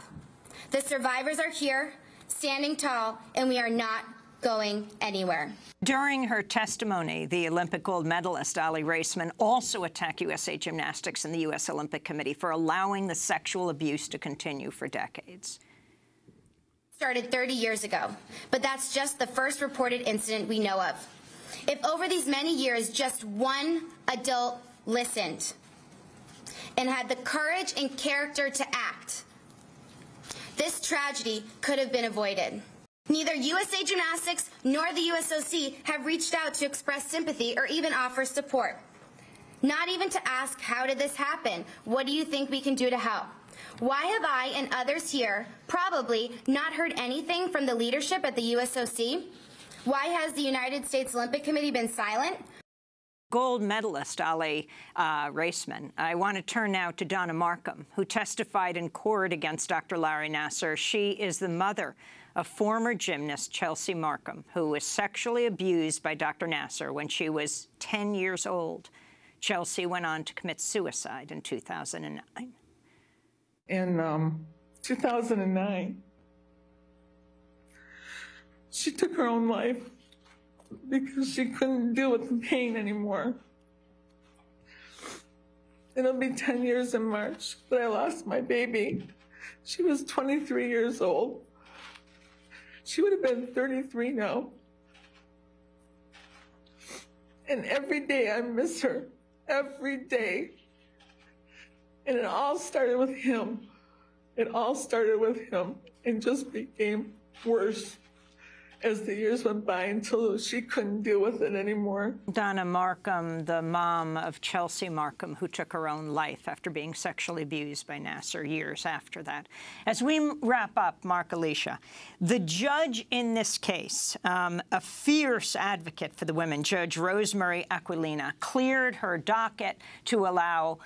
The survivors are here, standing tall, and we are not going anywhere. During her testimony, the Olympic gold medalist Ali Raceman also attacked USA Gymnastics and the U.S. Olympic Committee for allowing the sexual abuse to continue for decades. Started 30 years ago, but that's just the first reported incident we know of. If over these many years just one adult listened and had the courage and character to act, this tragedy could have been avoided. Neither USA Gymnastics nor the USOC have reached out to express sympathy or even offer support. Not even to ask, how did this happen? What do you think we can do to help? Why have I and others here probably not heard anything from the leadership at the USOC? Why has the United States Olympic Committee been silent? Gold medalist Ali Raceman. I want to turn now to Donna Markham, who testified in court against Dr. Larry Nassar. She is the mother of former gymnast Chelsea Markham, who was sexually abused by Dr. Nassar when she was 10 years old. Chelsea went on to commit suicide in 2009. In 2009, she took her own life because she couldn't deal with the pain anymore. It'll be 10 years in March that I lost my baby. She was 23 years old. She would have been 33 now. And every day I miss her, every day. And it all started with him. It all started with him and just became worse as the years went by until she couldn't deal with it anymore. Donna Markham, the mom of Chelsea Markham, who took her own life after being sexually abused by Nassar years after that. As we wrap up, Mark Alicia, the judge in this case, a fierce advocate for the women, Judge Rosemary Aquilina, cleared her docket to allow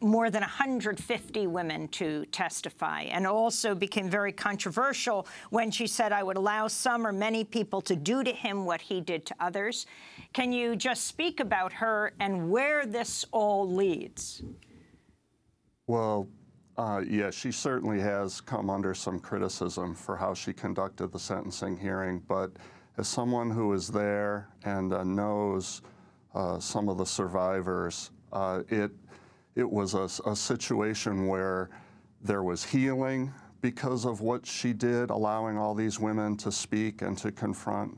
more than 150 women to testify, and also became very controversial when she said, I would allow some or many people to do to him what he did to others. Can you just speak about her and where this all leads? Well, yeah, she certainly has come under some criticism for how she conducted the sentencing hearing, but as someone who is there and knows some of the survivors, it was a situation where there was healing because of what she did, allowing all these women to speak and to confront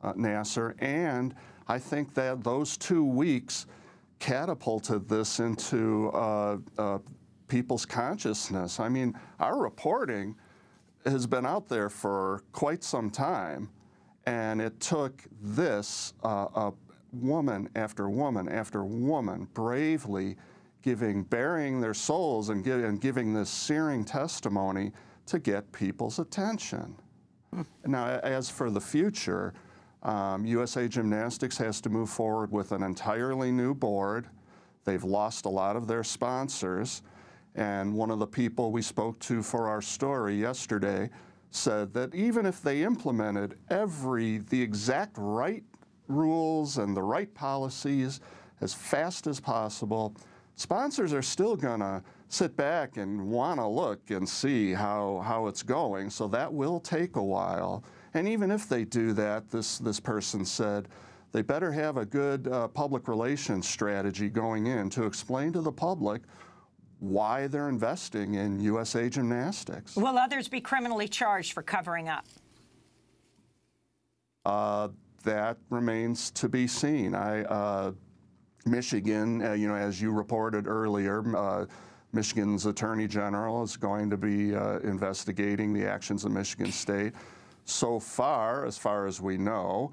Nassar. And I think that those 2 weeks catapulted this into people's consciousness. I mean, our reporting has been out there for quite some time, and it took this woman after woman after woman bravely burying their souls and giving this searing testimony to get people's attention. Now, as for the future, USA Gymnastics has to move forward with an entirely new board. They've lost a lot of their sponsors, and one of the people we spoke to for our story yesterday said that even if they implemented the exact right rules and the right policies as fast as possible, sponsors are still going to sit back and want to look and see how it's going, so that will take a while. And even if they do that, this person said, they better have a good public relations strategy going in to explain to the public why they're investing in USA Gymnastics. Will others be criminally charged for covering up? That remains to be seen. Michigan, as you reported earlier, Michigan's Attorney General is going to be investigating the actions of Michigan State. So far as we know,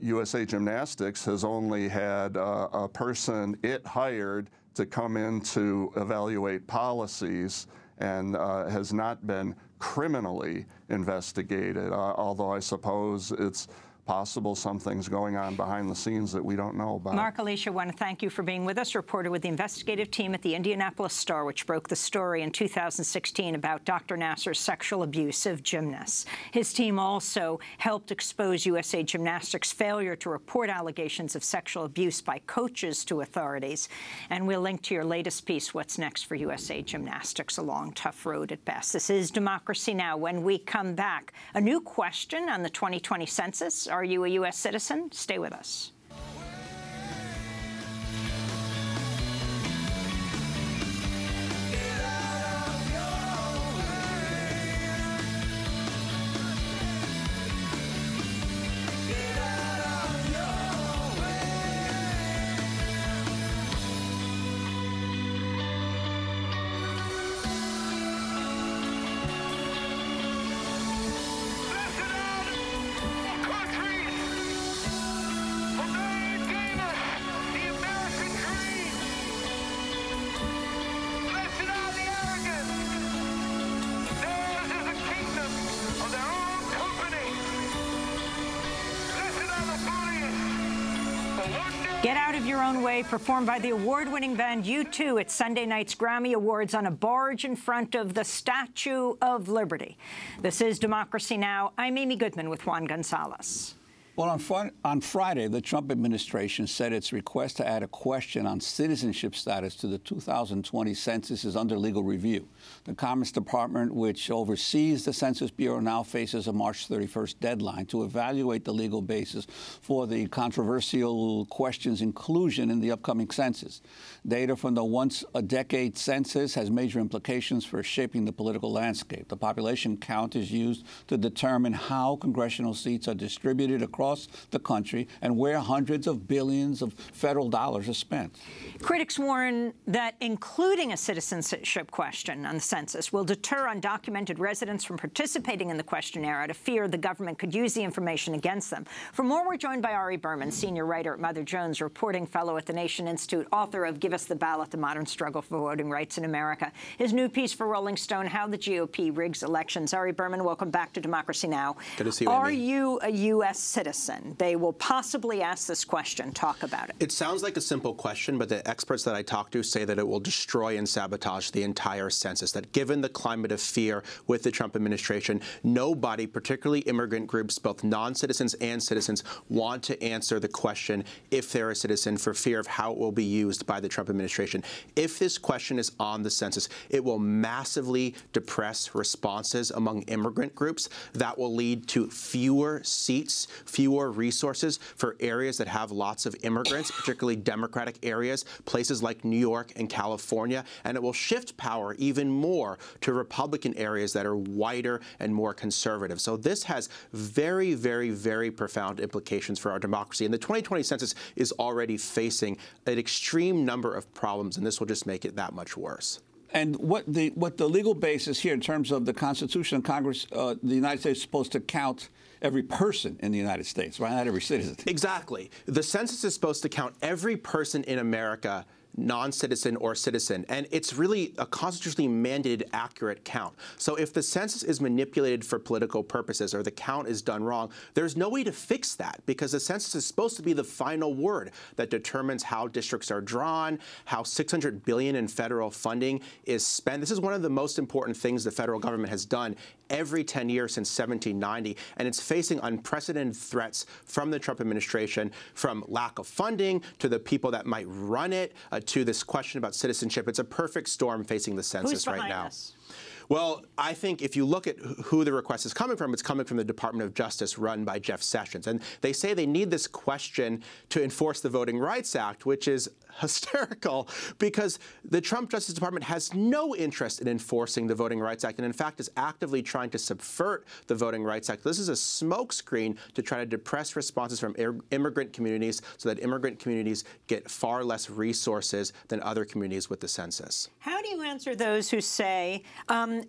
USA Gymnastics has only had a person it hired to come in to evaluate policies and has not been criminally investigated, although I suppose it's possible something's going on behind the scenes that we don't know about. Mark Alicia, I want to thank you for being with us, reporter with the investigative team at the Indianapolis Star, which broke the story in 2016 about Dr. Nassar's sexual abuse of gymnasts. His team also helped expose USA Gymnastics' failure to report allegations of sexual abuse by coaches to authorities. And we'll link to your latest piece, What's Next for USA Gymnastics, a long, tough road at best. This is Democracy Now! When we come back, a new question on the 2020 census. Are you a U.S. citizen? Stay with us. Get Out of Your Own Way, performed by the award-winning band U2 at Sunday night's Grammy Awards on a barge in front of the Statue of Liberty. This is Democracy Now! I'm Amy Goodman with Juan Gonzalez. Well, on Friday, the Trump administration said its request to add a question on citizenship status to the 2020 census is under legal review. The Commerce Department, which oversees the Census Bureau, now faces a March 31st deadline to evaluate the legal basis for the controversial question's inclusion in the upcoming census. Data from the once-a-decade census has major implications for shaping the political landscape. The population count is used to determine how congressional seats are distributed across the country and where hundreds of billions of federal dollars are spent. Critics warn that including a citizenship question on the census will deter undocumented residents from participating in the questionnaire out of fear the government could use the information against them. For more, we're joined by Ari Berman, senior writer at Mother Jones, reporting fellow at the Nation Institute, author of Give Us the Ballot, The Modern Struggle for Voting Rights in America. His new piece for Rolling Stone, How the GOP Rigs Elections. Ari Berman, welcome back to Democracy Now! Good to see you, Are Amy. you a U.S. citizen? They will possibly ask this question. Talk about it. It sounds like a simple question, but the experts that I talk to say that it will destroy and sabotage the entire census, that given the climate of fear with the Trump administration, nobody, particularly immigrant groups, both non-citizens and citizens, want to answer the question if they're a citizen for fear of how it will be used by the Trump administration. If this question is on the census, it will massively depress responses among immigrant groups. That will lead to fewer seats, fewer resources for areas that have lots of immigrants, particularly Democratic areas, places like New York and California, and it will shift power even more to Republican areas that are whiter and more conservative. So this has very, very, very profound implications for our democracy. And the 2020 census is already facing an extreme number of problems, and this will just make it that much worse. And what the legal basis here in terms of the Constitution and Congress, the United States is supposed to count every person in the United States, right? Not every citizen. Exactly. The census is supposed to count every person in America, non-citizen or citizen, and it's really a constitutionally mandated accurate count. So if the census is manipulated for political purposes or the count is done wrong, there's no way to fix that because the census is supposed to be the final word that determines how districts are drawn, how $600 billion in federal funding is spent. This is one of the most important things the federal government has done every 10 years since 1790, and it's facing unprecedented threats from the Trump administration, from lack of funding to the people that might run it, to this question about citizenship. It's a perfect storm facing the census right now. This? Well, I think if you look at who the request is coming from, it's coming from the Department of Justice run by Jeff Sessions. And they say they need this question to enforce the Voting Rights Act, which is hysterical because the Trump Justice Department has no interest in enforcing the Voting Rights Act and, in fact, is actively trying to subvert the Voting Rights Act. This is a smokescreen to try to depress responses from immigrant communities so that immigrant communities get far less resources than other communities with the census. How do you answer those who say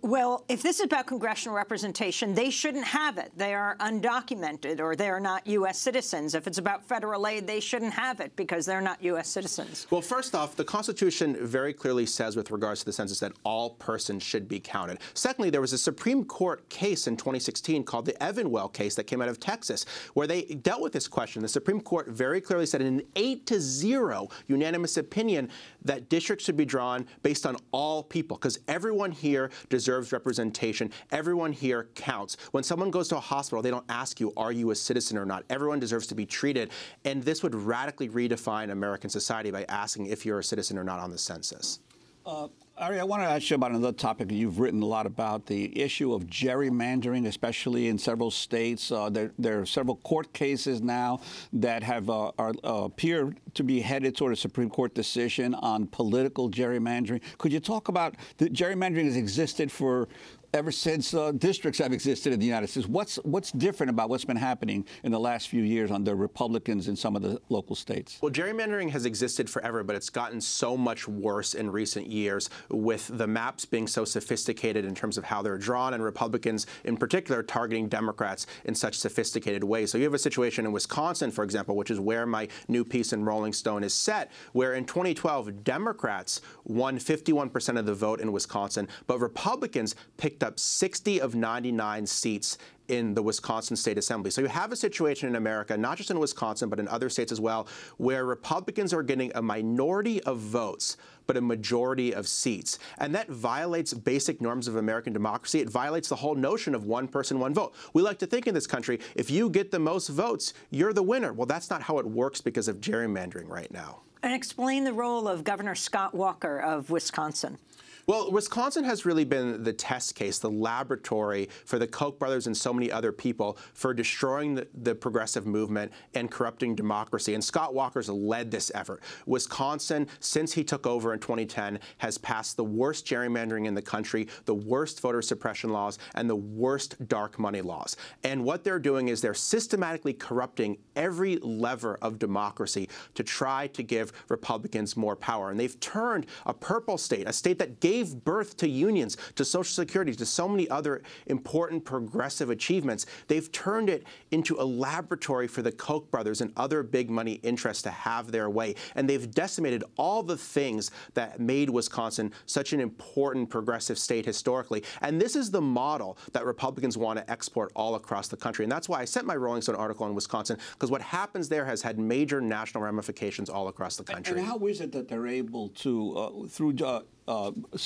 Well, if this is about congressional representation, they shouldn't have it. They are undocumented, or they are not U.S. citizens. If it's about federal aid, they shouldn't have it because they're not U.S. citizens. Well, first off, the Constitution very clearly says with regards to the census that all persons should be counted. Secondly, there was a Supreme Court case in 2016 called the Evanwell case that came out of Texas, where they dealt with this question. The Supreme Court very clearly said in an 8-0 unanimous opinion that districts should be drawn based on all people, because everyone here deserves representation. Everyone here counts. When someone goes to a hospital, they don't ask you, are you a citizen or not? Everyone deserves to be treated. And this would radically redefine American society by asking if you're a citizen or not on the census. Ari, I want to ask you about another topic you've written a lot about, the issue of gerrymandering, especially in several states. There are several court cases now that have appear to be headed toward a Supreme Court decision on political gerrymandering. Could you talk about the gerrymandering has existed for ever since districts have existed in the United States? What's different about what's been happening in the last few years under Republicans in some of the local states? Well, gerrymandering has existed forever, but it's gotten so much worse in recent years with the maps being so sophisticated in terms of how they're drawn, and Republicans in particular targeting Democrats in such sophisticated ways. So you have a situation in Wisconsin, for example, which is where my new piece in Rolling Stone is set, where in 2012, Democrats won 51% of the vote in Wisconsin, but Republicans picked up 60 of 99 seats in the Wisconsin State Assembly. So you have a situation in America, not just in Wisconsin, but in other states as well, where Republicans are getting a minority of votes, but a majority of seats. And that violates basic norms of American democracy. It violates the whole notion of one person, one vote. We like to think in this country, if you get the most votes, you're the winner. Well, that's not how it works because of gerrymandering right now. And explain the role of Governor Scott Walker of Wisconsin. Well, Wisconsin has really been the test case, the laboratory for the Koch brothers and so many other people for destroying the progressive movement and corrupting democracy. And Scott Walker's led this effort. Wisconsin, since he took over in 2010, has passed the worst gerrymandering in the country, the worst voter suppression laws, and the worst dark money laws. And what they're doing is they're systematically corrupting every lever of democracy to try to give Republicans more power. And they've turned a purple state, a state that gave birth to unions, to Social Security, to so many other important progressive achievements. They've turned it into a laboratory for the Koch brothers and other big money interests to have their way. And they've decimated all the things that made Wisconsin such an important progressive state historically. And this is the model that Republicans want to export all across the country. And that's why I sent my Rolling Stone article on Wisconsin, because what happens there has had major national ramifications all across the country. And how is it that they're able to, through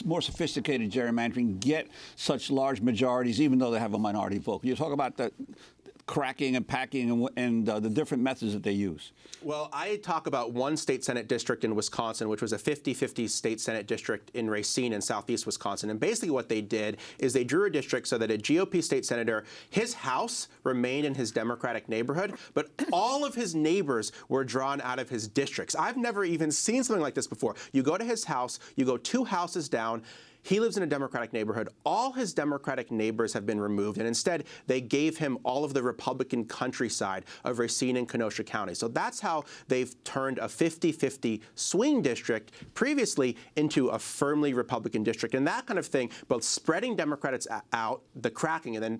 more sophisticated gerrymandering, get such large majorities, even though they have a minority vote? You talk about the cracking and packing and the different methods that they use. Well, I talk about one state Senate district in Wisconsin, which was a 50-50 state Senate district in Racine in southeast Wisconsin. And basically what they did is they drew a district so that a GOP state senator, his house remained in his Democratic neighborhood, but all of his neighbors were drawn out of his districts. I've never even seen something like this before. You go to his house, you go 2 houses down. He lives in a Democratic neighborhood. All his Democratic neighbors have been removed, and instead they gave him all of the Republican countryside of Racine and Kenosha County. So that's how they've turned a 50-50 swing district previously into a firmly Republican district. And that kind of thing, both spreading Democrats out, the cracking, and then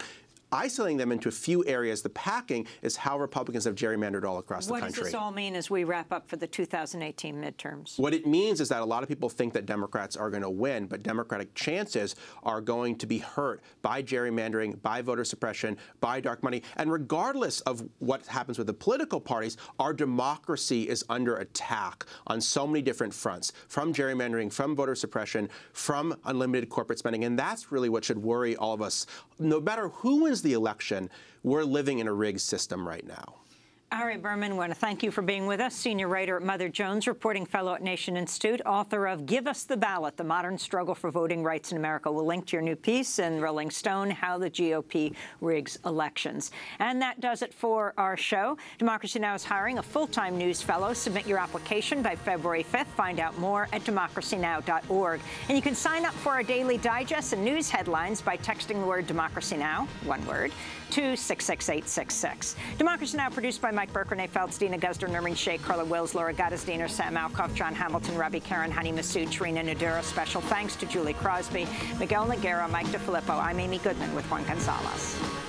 isolating them into a few areas, the packing, is how Republicans have gerrymandered all across the country. What does this all mean as we wrap up for the 2018 midterms? What it means is that a lot of people think that Democrats are going to win, but Democratic chances are going to be hurt by gerrymandering, by voter suppression, by dark money. And regardless of what happens with the political parties, our democracy is under attack on so many different fronts, from gerrymandering, from voter suppression, from unlimited corporate spending. And that's really what should worry all of us. No matter who wins the election, we're living in a rigged system right now. Ari Berman, I want to thank you for being with us. Senior writer at Mother Jones, reporting fellow at Nation Institute, author of Give Us the Ballot, The Modern Struggle for Voting Rights in America. We'll link to your new piece in Rolling Stone, How the GOP Rigs Elections. And that does it for our show. Democracy Now! Is hiring a full-time news fellow. Submit your application by February 5th. Find out more at democracynow.org. And you can sign up for our daily digest and news headlines by texting the word Democracy Now!, one word, to 66866. Democracy Now! Produced by Mike Mike Burke, Renee Feltz, Dina Guzder, Nermeen Sheikh, Carla Wills, Laura Gaddis-Diener, Sam Alcoff, John Hamilton, Robbie Karen, Hani Massoud, Tarina Nadura. Special thanks to Julie Crosby, Miguel Noguera, Mike DeFilippo. I'm Amy Goodman with Juan Gonzalez.